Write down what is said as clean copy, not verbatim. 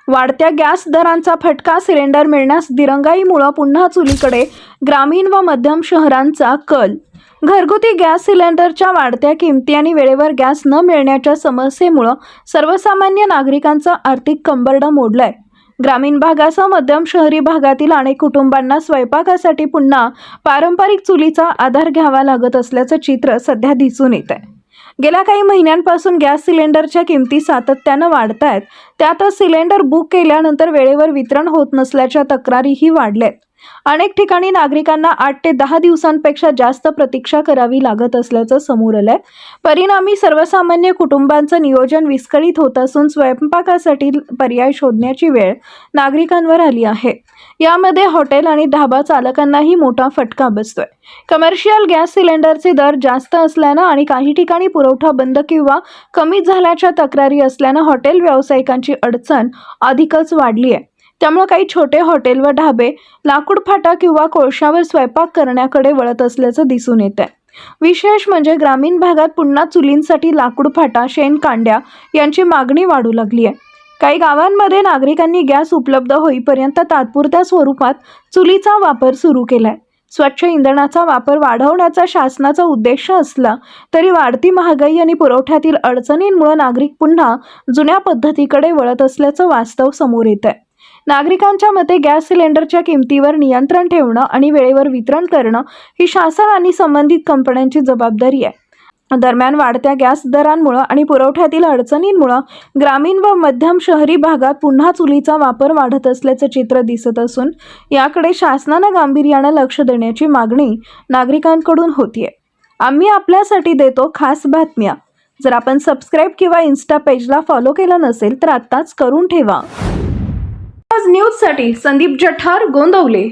वाढत्या गॅस दरांचा फटका, सिलेंडर मिळण्यास दिरंगाईमुळे पुन्हा चुलीकडे ग्रामीण व मध्यम शहरांचा कल. घरगुती गॅस सिलेंडरच्या वाढत्या किमती आणि वेळेवर गॅस न मिळण्याच्या समस्येमुळे सर्वसामान्य नागरिकांचा आर्थिक कंबरडा मोडलाय. ग्रामीण भागासह मध्यम शहरी भागातील अनेक कुटुंबांना स्वयंपाकासाठी पुन्हा पारंपरिक चुलीचा आधार घ्यावा लागत असल्याचं चित्र सध्या दिसून येत आहे. गेल्या काही महिन्यांपासून गॅस सिलेंडरच्या किमती सातत्यानं वाढत आहेत. त्यातच सिलेंडर बुक केल्यानंतर वेळेवर वितरण होत नसल्याच्या तक्रारीही वाढल्यात. अनेक ठिकाणी नागरिकांना 8 ते 10 दिवसांपेक्षा जास्त प्रतीक्षा करावी लागत असल्याचं समोर आलंय. परिणामी सर्वसामान्य कुटुंबांचं नियोजन विस्कळीत होत असून स्वयंपाकासाठी पर्याय शोधण्याची वेळ नागरिकांवर आली आहे. यामध्ये हॉटेल आणि ढाबा चालकांनाही मोठा फटका बसतोय. कमर्शियल गॅस सिलेंडरचे दर जास्त असल्यानं आणि काही ठिकाणी पुरवठा बंद किंवा कमी झाल्याच्या तक्रारी असल्यानं हॉटेल व्यावसायिकांची अडचण अधिकच वाढली आहे. त्यामुळे काही छोटे हॉटेल व ढाबे लाकूड फाटा किंवा कोळशावर स्वयंपाक करण्याकडे वळत असल्याचं दिसून येत आहे. विशेष म्हणजे ग्रामीण भागात पुन्हा चुलींसाठी लाकूड फाटा, शेणकांड्या यांची मागणी वाढू लागली आहे. काही गावांमध्ये नागरिकांनी गॅस उपलब्ध होईपर्यंत तात्पुरत्या स्वरूपात चुलीचा वापर सुरू केलाय. स्वच्छ इंधनाचा वापर वाढवण्याचा शासनाचा उद्देश असला तरी वाढती महागाई आणि पुरवठ्यातील अडचणींमुळे नागरिक पुन्हा जुन्या पद्धतीकडे वळत असल्याचं वास्तव समोर येत आहे. नागरिकांच्या मते गॅस सिलेंडरच्या किमतीवर नियंत्रण ठेवणं आणि वेळेवर वितरण करणं ही शासन आणि संबंधित कंपन्यांची जबाबदारी आहे. दरम्यान वाढत्या गॅस दरांमुळे आणि पुरवठ्यातील अडचणींमुळे ग्रामीण व मध्यम शहरी भागात पुन्हा चुलीचा वापर वाढत असल्याचं चित्र दिसत असून याकडे शासनानं गांभीर्यानं लक्ष देण्याची मागणी नागरिकांकडून होतीये. आम्ही आपल्यासाठी देतो खास बातम्या. जर आपण सबस्क्राईब किंवा इन्स्टा पेजला फॉलो केलं नसेल तर आत्ताच करून ठेवा. न्यूजसाठी संदीप जठार, गोंदवले.